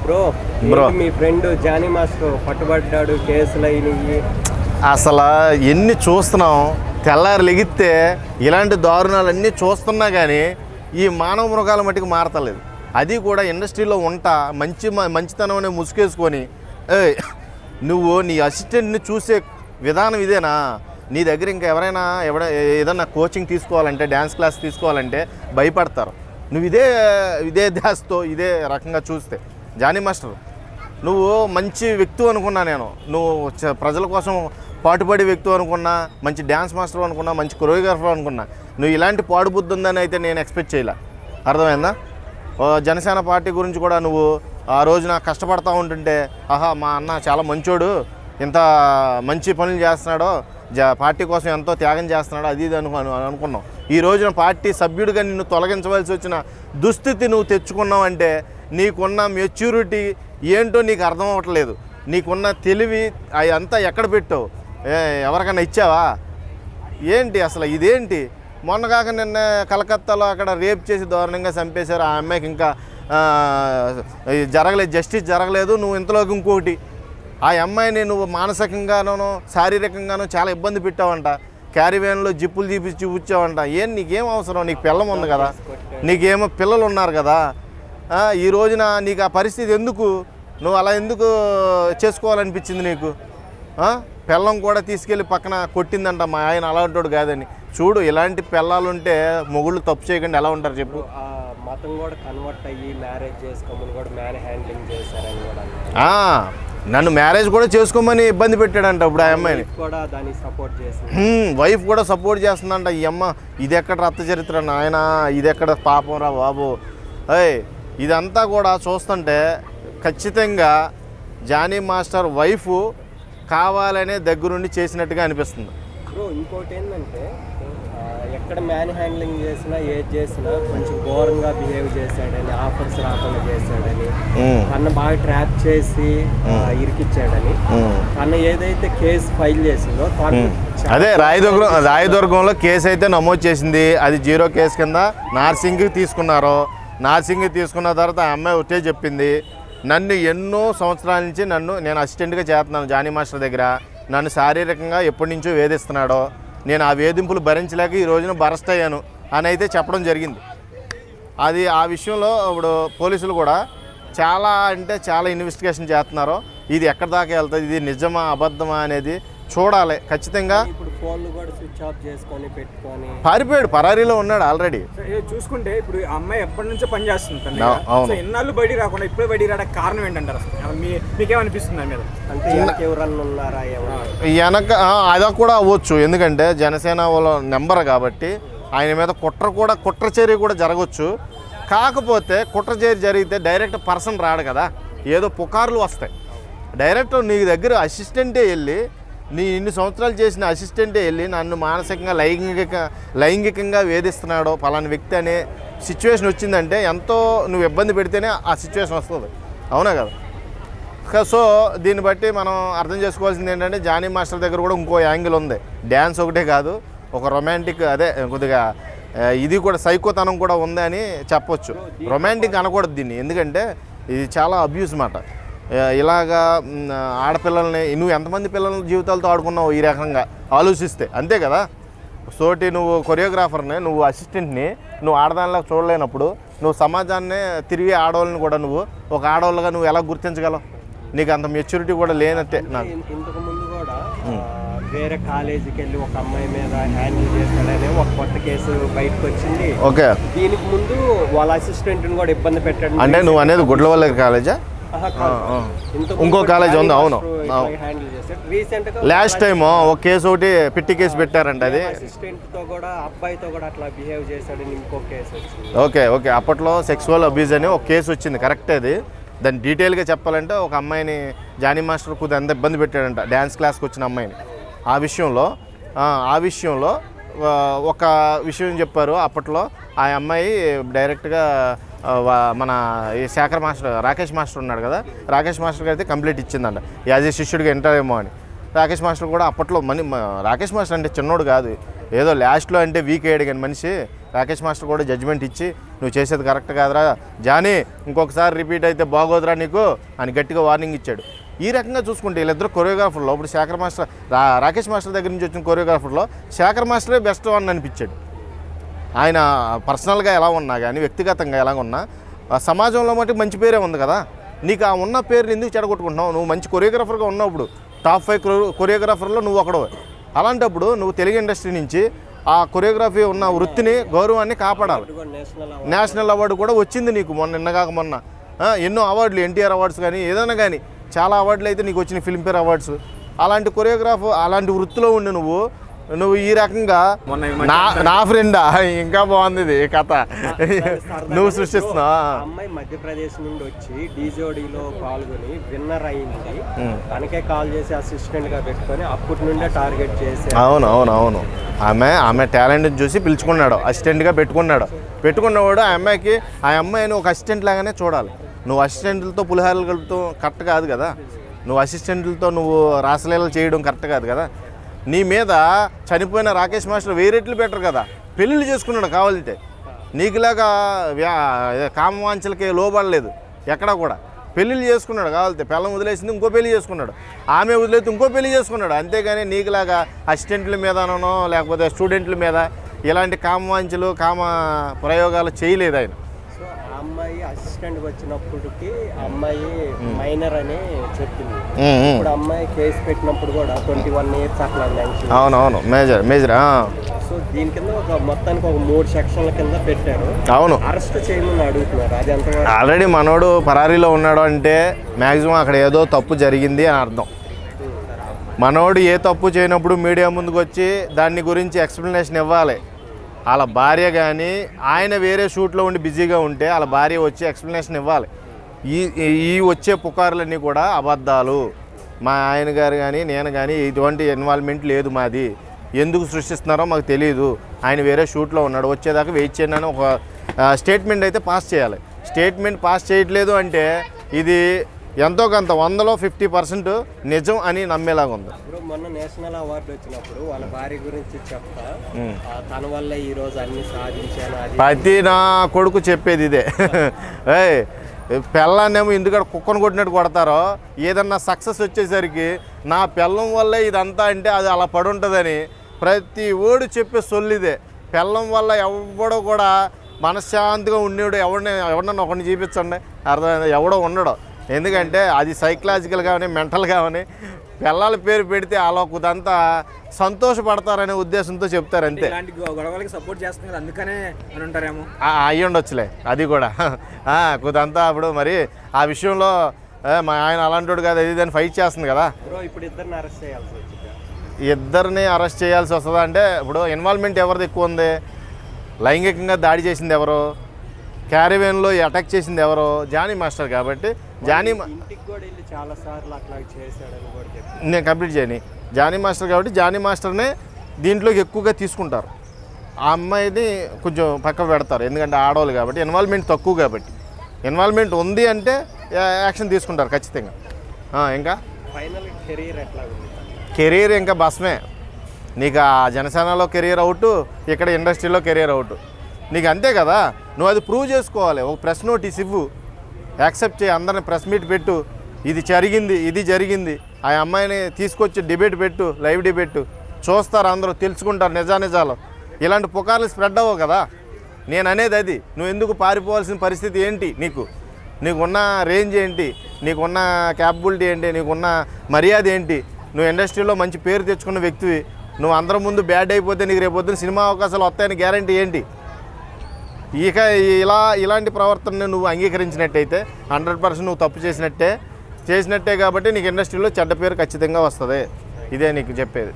Bro మీ friend Johnny master పట్టుబడ్డాడు, కేసులు అయినవి. అసలు ఎన్ని చూస్తున్నాం, తెల్లారి లెగిస్తే ఇలాంటి దారుణాలన్నీ చూస్తున్నా కానీ ఈ మానవ మృగాల మట్టికి మారతలేదు. అది కూడా ఇండస్ట్రీలో మంచితనం అనే ముసుకేసుకొని నువ్వు నీ అసిస్టెంట్ని చూసే విధానం ఇదేనా? నీ దగ్గర ఇంకా ఎవరైనా ఏదన్నా కోచింగ్ తీసుకోవాలంటే, డ్యాన్స్ క్లాస్ తీసుకోవాలంటే భయపడతారు. నువ్వు ఇదే ధ్యాసతో ఇదే రకంగా చూస్తే జానీ మాస్టర్ నువ్వు మంచి వ్యక్తి అనుకున్నా, నువ్వు ప్రజల కోసం పాటుపడే వ్యక్తి అనుకున్నా, మంచి డ్యాన్స్ మాస్టర్ అనుకున్నా, మంచి కొరియోగ్రాఫర్ అనుకున్నా, నువ్వు ఇలాంటి పాడుబుద్ధి ఉందని అయితే నేను ఎక్స్పెక్ట్ చేయలే. అర్థమైందా? జనసేన పార్టీ గురించి కూడా నువ్వు ఆ రోజున కష్టపడతా ఉంటుంటే మా అన్న చాలా మంచోడు, ఇంత మంచి పనులు చేస్తున్నాడో, పార్టీ కోసం ఎంతో త్యాగం చేస్తున్నాడో అది ఇది అనుకున్నావు. ఈ రోజున పార్టీ సభ్యుడిగా నిన్ను తొలగించవలసి వచ్చిన దుస్థితి నువ్వు తెచ్చుకున్నావు అంటే నీకున్న మెచ్యూరిటీ ఏంటో నీకు అర్థం అవ్వట్లేదు. నీకున్న తెలివి అవి అంతా ఎక్కడ పెట్టావు? ఎవరికైనా ఇచ్చావా? ఏంటి అసలు ఇదేంటి? మొన్న కాక నిన్న కలకత్తాలో అక్కడ రేప్ చేసి దారుణంగా చంపేశారు. ఆ అమ్మాయికి ఇంకా జరగలేదు, జస్టిస్ జరగలేదు. నువ్వు ఇంతలోకి ఇంకొకటి ఆ అమ్మాయిని నువ్వు మానసికంగానూ శారీరకంగానూ చాలా ఇబ్బంది పెట్టావంట. క్యారీవ్యాన్లో జిప్పులు చూపించావంట. నీకేం అవసరం? నీకు పిల్లం ఉంది కదా, నీకేమో పిల్లలు ఉన్నారు కదా. ఈ రోజున నీకు ఆ పరిస్థితి ఎందుకు? నువ్వు అలా ఎందుకు చేసుకోవాలనిపించింది నీకు? పిల్లం కూడా తీసుకెళ్ళి పక్కన కొట్టిందంట. మా ఆయన అలాంటోడు కాదని. చూడు, ఇలాంటి పిల్లలుంటే మొగుళ్ళు తప్పు చేయకుండా ఎలా ఉంటారు చెప్పు? మతం కూడా కన్వర్ట్ అయ్యి మ్యారేజ్ చేసుకోమని కూడా మ్యాన్ హ్యాండ్లింగ్ చేశారని కూడా నన్ను మ్యారేజ్ కూడా చేసుకోమని ఇబ్బంది పెట్టాడంట. ఇప్పుడు ఆ అమ్మాయిని కూడా దాన్ని సపోర్ట్ చేస్తుంది, వైఫ్ కూడా సపోర్ట్ చేస్తుందంట. ఈ అమ్మ ఇది ఎక్కడ రక్త చరిత్ర నాయన, ఇది ఎక్కడ పాపం రా బాబు. ఇదంతా కూడా చూస్తుంటే ఖచ్చితంగా జానీ మాస్టర్ వైఫ్ కావాలనే దగ్గరుండి చేసినట్టుగా అనిపిస్తుంది. ఇంకోటి ఏంటంటే ఎక్కడ మ్యాన్ హ్యాండ్లింగ్ చేసినా ఏది చేసినా కొంచెం ఘోరంగా బిహేవ్ చేశాడని, ఆఫర్స్ రాకుండా చేశాడని, తను బాగా ట్రాప్ చేసి ఇరికిచ్చాడని, తను ఏదైతే కేసు ఫైల్ చేసిందో అదే రాయదుర్గంలో కేసు అయితే నమోదు చేసింది. అది 0 కేసు కింద నార్సింగ్కి తీసుకున్నారు. నార్సింగ్కి తీసుకున్న తర్వాత ఆ అమ్మాయి ఒకటే చెప్పింది, నన్ను ఎన్నో సంవత్సరాల నుంచి నేను అసిస్టెంట్గా చేస్తున్నాను జానీ మాస్టర్ దగ్గర, నన్ను శారీరకంగా ఎప్పటి నుంచో వేధిస్తున్నాడో, నేను ఆ వేధింపులు భరించలేక ఈ రోజున బరస్ట్ అయ్యాను అని అయితే చెప్పడం జరిగింది. అది ఆ విషయంలో ఇప్పుడు పోలీసులు కూడా చాలా ఇన్వెస్టిగేషన్ చేస్తున్నారు. ఇది ఎక్కడి దాకా వెళ్తుంది, ఇది నిజమా అబద్ధమా అనేది చూడాలి ఖచ్చితంగా. ఇప్పుడు ఫోన్లు కూడా స్విచ్ ఆఫ్ చేసుకొని పెట్టుకొని పారిపోయాడు, పరారీలో ఉన్నాడు ఆల్రెడీ. చూసుకుంటే ఇప్పుడు అమ్మాయి ఎప్పటి నుంచో పని చేస్తుంది, ఎన్నాళ్ళు బయట రాకుండా ఇప్పుడే బయట రావడానికి కారణం ఏంటంటారు? అసలు మీకేమనిపిస్తుంది మీద? అంటే ఎవరన్నా ఉన్నారా? వెనక అదా కూడా అవ్వచ్చు, ఎందుకంటే జనసేన వాళ్ళ నెంబర్ కాబట్టి ఆయన మీద కుట్ర చర్య కూడా జరగవచ్చు. కాకపోతే కుట్ర చర్య జరిగితే డైరెక్ట్ పర్సన్ రాడు కదా, ఏదో పుకార్లు వస్తాయి. డైరెక్ట్ నీ దగ్గర అసిస్టెంటే వెళ్ళి, నీ ఇన్ని సంవత్సరాలు చేసిన అసిస్టెంటే వెళ్ళి నన్ను మానసికంగా లైంగికంగా వేధిస్తున్నాడో పలానా వ్యక్తి అనే సిచ్యువేషన్ వచ్చిందంటే ఎంతో నువ్వు ఇబ్బంది పెడితేనే ఆ సిచ్యువేషన్ వస్తుంది. అవునా కదా? సో దీన్ని బట్టి మనం అర్థం చేసుకోవాల్సింది ఏంటంటే జానీ మాస్టర్ దగ్గర కూడా ఇంకో యాంగిల్ ఉంది. డ్యాన్స్ ఒకటే కాదు, ఒక రొమాంటిక్ కొద్దిగా ఇది కూడా సైకోతనం కూడా ఉంది అని చెప్పొచ్చు. రొమాంటిక్ అనకూడదు దీన్ని, ఎందుకంటే ఇది చాలా అబ్యూస్ మాట. ఇలాగా ఆడపిల్లల్ని నువ్వు ఎంతమంది పిల్లల జీవితాలతో ఆడుకున్నావు ఈ రకంగా ఆలోచిస్తే, అంతే కదా? నువ్వు కొరియోగ్రాఫర్ని, నువ్వు అసిస్టెంట్ని నువ్వు ఆడదానిలా చూడలేనప్పుడు నువ్వు సమాజాన్ని తిరిగి ఆడవాళ్ళని కూడా నువ్వు ఒక ఆడవాళ్ళగా నువ్వు ఎలా గుర్తించగలవు? నీకు అంత మెచ్యూరిటీ కూడా లేనట్టే. నాకు ఇంతకు ముందు కూడా వేరే కాలేజీకి వెళ్ళి ఒక అమ్మాయి మీద హ్యాండిల్ చేస్తాడనే ఒక కొత్త కేసు బయటకు వచ్చింది. ఓకే, దీనికి ముందు వాళ్ళ అసిస్టెంట్ని కూడా ఇబ్బంది పెట్టాడు. అంటే నువ్వు అనేది గుడ్లవల్లి కాలేజా? ఇంకో కాలేజ్ ఉంది. అవును, లాస్ట్ టైం ఒక కేసు ఒకటి పిట్టి కేసు పెట్టారంట. అది అసిస్టెంట్ తో కూడా అబ్బాయితో కూడా అట్లా బిహేవ్ చేశాడని ఇంకో కేసు వచ్చింది. ఓకే, అప్పట్లో సెక్సువల్ అబ్యూజ్ అని ఒక కేసు వచ్చింది. కరెక్ట్. అది దాన్ని డీటెయిల్గా చెప్పాలంటే ఒక అమ్మాయిని జానీ మాస్టర్ కొద్దిగా ఎంత ఇబ్బంది పెట్టాడంట, డ్యాన్స్ క్లాస్కి వచ్చిన అమ్మాయిని. ఆ విషయంలో ఒక విషయం చెప్పారు. అప్పట్లో ఆ అమ్మాయి డైరెక్ట్గా మన ఈ శేఖర్ మాస్టర్, రాకేష్ మాస్టర్ ఉన్నాడు కదా, రాకేష్ మాస్టర్కి అయితే కంప్లీట్ ఇచ్చిందంట యాజ్ ఏ శిష్యుడిగా ఎంటర్ ఏమో అని. రాకేష్ మాస్టర్ కూడా అప్పట్లో రాకేష్ మాస్టర్ అంటే చిన్నోడు కాదు, ఏదో లాస్ట్లో అంటే వీక్ అయ్యాడు కానీ మనిషి రాకేష్ మాస్టర్ కూడా జడ్జిమెంట్ ఇచ్చి నువ్వు చేసేది కరెక్ట్ కాదురా జానీ, ఇంకొకసారి రిపీట్ అయితే బాగోదురా నీకు అని గట్టిగా వార్నింగ్ ఇచ్చాడు. ఈ రకంగా చూసుకుంటే వీళ్ళిద్దరు కొరియోగ్రాఫర్లో ఇప్పుడు శేఖర్ మాస్టర్ రాకేష్ మాస్టర్ దగ్గర నుంచి వచ్చిన కొరియోగ్రాఫర్లో శేఖర్ మాస్టరే బెస్ట్ అని అనిపించాడు. ఆయన పర్సనల్గా ఎలా ఉన్నా కానీ వ్యక్తిగతంగా ఎలా ఉన్నా సమాజంలో మటుకు మంచి పేరే ఉంది కదా. నీకు ఆ ఉన్న పేరుని ఎందుకు చెడగొట్టుకుంటున్నావు? నువ్వు మంచి కొరియోగ్రాఫర్గా ఉన్నప్పుడు టాప్ 5 కొరియోగ్రాఫర్లో నువ్వు ఒకడు. అలాంటప్పుడు నువ్వు తెలుగు ఇండస్ట్రీ నుంచి ఆ కొరియోగ్రఫీ ఉన్న వృత్తిని గౌరవాన్ని కాపాడాలి. నేషనల్ అవార్డు కూడా వచ్చింది నీకు మొన్న ఎన్నో అవార్డులు, ఎన్టీఆర్ అవార్డ్స్ కానీ ఏదైనా కానీ చాలా అవార్డులు అయితే నీకు వచ్చిన ఫిల్మ్ఫేర్ అవార్డ్స్. అలాంటి కొరియోగ్రాఫర్ అలాంటి వృత్తిలో ఉండి నువ్వు ఈ రకంగా నా ఫ్రెండా ఇంకా బాగుంది ఇది కథ నువ్వు సృష్టిస్తున్నావు. అమ్మాయి మధ్యప్రదేశ్ నుండి వచ్చి డీజోడీలో పాల్గొని విన్నర్ అయింది. తనకే కాల్ చేసి అసిస్టెంట్ గా పెట్టుకొని అప్పటి నుండే టార్గెట్ చేసి అవును ఆమె టాలెంట్ చూసి పిలుచుకున్నాడు, అసిస్టెంట్గా పెట్టుకున్నవాడు ఆ అమ్మాయిని ఒక అసిస్టెంట్ లాగానే చూడాలి. నువ్వు అసిస్టెంట్లతో పులిహారలు కలుపుతూ కరెక్ట్ కాదు కదా. నువ్వు అసిస్టెంట్లతో నువ్వు రాసలీలలు చేయడం కరెక్ట్ కాదు కదా. నీ మీద చనిపోయిన రాకేష్ మాస్టర్ 1000 రెట్లు బెటర్ కదా. పెళ్ళిళ్ళు చేసుకున్నాడు కావాలంటే, నీకులాగా కామవాంఛలకి లోబడలేదు ఎక్కడా కూడా. పెళ్ళిళ్ళు చేసుకున్నాడు కావాలితే, పిల్లం వదిలేసింది ఇంకో పెళ్లి చేసుకున్నాడు, ఆమె వదిలేసి ఇంకో పెళ్లి చేసుకున్నాడు. అంతేగాని నీకులాగా అసిస్టెంట్ల మీదనో లేకపోతే స్టూడెంట్ల మీద ఇలాంటి కామవాంఛలు కామ ప్రయోగాలు చేయలేదు ఆయన. అమ్మాయి అసిస్టెంట్ వచ్చినప్పటికి అమ్మాయి మైనర్ అని చెప్పింది. ఇప్పుడు అమ్మాయి కేసు పెట్టినప్పుడు కూడా 21 years అట్లా మెన్షన్. అవును మేజర్. సో దీని కింద మొత్తానికి ఒక 3 సెక్షన్ల కింద పెట్టారు. అవును, అరెస్ట్ చేయమని అడుగుతున్నారు. అది ఎంత ఆల్రెడీ మనోడు పరారీలో ఉన్నాడు అంటే మ్యాక్సిమం అక్కడ ఏదో తప్పు జరిగింది అని అర్థం. మనోడు ఏ తప్పు చేయనప్పుడు మీడియా ముందుకు వచ్చి దాని గురించి ఎక్స్ప్లెనేషన్ ఇవ్వాలి. వాళ్ళ భార్య కానీ ఆయన వేరే షూట్లో ఉండి బిజీగా ఉంటే వాళ్ళ భార్య వచ్చి ఎక్స్ప్లెనేషన్ ఇవ్వాలి. ఈ వచ్చే పుకార్లన్నీ కూడా అబద్ధాలు, మా ఆయన గారు కానీ నేను కానీ ఇటువంటి ఇన్వాల్వ్మెంట్ లేదు మాది, ఎందుకు సృష్టిస్తున్నారో మాకు తెలియదు, ఆయన వేరే షూట్లో ఉన్నాడు, వచ్చేదాకా వెయిట్ చేయండి అని ఒక స్టేట్మెంట్ అయితే పాస్ చేయాలి. స్టేట్మెంట్ పాస్ చేయట్లేదు అంటే ఇది ఎంతో కొంత 100లో 50% నిజం అని నమ్మేలాగా ఉంది. ఇప్పుడు మొన్న నేషనల్ అవార్డు వచ్చినప్పుడు వాళ్ళ భార్య గురించి చెప్తా, తన వల్ల ఈ రోజు అన్ని సాధించాను. ప్రతి నా కొడుకు చెప్పేది ఇదే. పెళ్ళాన్నేమో ఎందుకంటే కుక్కను కొట్టినట్టు కొడతారో, ఏదన్నా సక్సెస్ వచ్చేసరికి నా పెళ్ళం వల్లే ఇదంతా అంటే అది అలా పడి ఉంటుందని ప్రతి ఓడు చెప్పే సొల్లిదే. పెళ్ళం వల్ల ఎవడో కూడా మనశ్శాంతిగా ఉండేవాడు ఎవడన్నా ఒకరిని చూపించండి, అర్థమైంది, ఎవడో ఉండడు. ఎందుకంటే అది సైకలాజికల్ కానీ మెంటల్ కానీ పిల్లల పేరు పెడితే అలా కొద్దంతా సంతోషపడతారనే ఉద్దేశంతో చెప్తారు అంతే. సపోర్ట్ చేస్తున్నారు అందుకనే అని ఉంటారేమో, అయ్యి ఉండొచ్చులే అది కూడా. కొద్దంతా అప్పుడు మరి ఆ విషయంలో మా ఆయన అలాంటి కాదు అది దాన్ని ఫైట్ చేస్తుంది కదా. ఇప్పుడు ఇద్దరిని అరెస్ట్ చేయాల్సి వస్తుందా అంటే ఇప్పుడు ఇన్వాల్వ్మెంట్ ఎవరిది ఎక్కువ ఉంది? లైంగికంగా దాడి చేసింది ఎవరు, క్యారివేన్లో అటాక్ చేసింది ఎవరు? జానీ మాస్టర్. కాబట్టి నేను కంప్లీట్ చేయని జానీ మాస్టర్ కాబట్టి జానీ మాస్టర్నే దీంట్లోకి ఎక్కువగా తీసుకుంటారు. ఆ అమ్మాయిని కొంచెం పక్క పెడతారు ఎందుకంటే ఆడవాళ్ళు కాబట్టి, ఇన్వాల్వ్మెంట్ తక్కువ కాబట్టి. ఇన్వాల్వ్మెంట్ ఉంది అంటే యాక్షన్ తీసుకుంటారు ఖచ్చితంగా. ఇంకా కెరీర్ ఇంకా బస్మే. నీకు ఆ జనసేనలో కెరీర్ అవుట్, ఇక్కడ ఇండస్ట్రీలో కెరీర్ అవుట్. నీకు అంతే కదా, నువ్వు అది ప్రూవ్ చేసుకోవాలి. ఒక ప్రెస్ నోటీస్ ఇవ్వు, యాక్సెప్ట్ చేయి, అందరిని ప్రెస్ మీట్ పెట్టు, ఇది జరిగింది ఆ అమ్మాయిని తీసుకొచ్చి డిబేట్ పెట్టు, లైవ్ డిబేట్ చూస్తారు, అందరూ తెలుసుకుంటారు నిజాలు. ఇలాంటి పుకార్లు స్ప్రెడ్ అవ్వవు కదా. నేను అనేది అది. నువ్వు ఎందుకు పారిపోవాల్సిన పరిస్థితి ఏంటి, నీకున్న రేంజ్ ఏంటి, నీకున్న క్యాపబిలిటీ ఏంటి, నీకున్న మర్యాద ఏంటి, నువ్వు ఇండస్ట్రీలో మంచి పేరు తెచ్చుకున్న వ్యక్తివి. నువ్వు అందరి ముందు బ్యాడ్ అయిపోతే నీకు రేపొద్దున సినిమా అవకాశాలు వస్తాయని గ్యారంటీ ఏంటి? ఇక ఇలాంటి ప్రవర్తనని నువ్వు అంగీకరించినట్టయితే 100% నువ్వు తప్పు చేసినట్టే కాబట్టి నీకు ఇండస్ట్రీలో చెడ్డ పేరు ఖచ్చితంగా వస్తుంది. ఇదే నీకు చెప్పేది.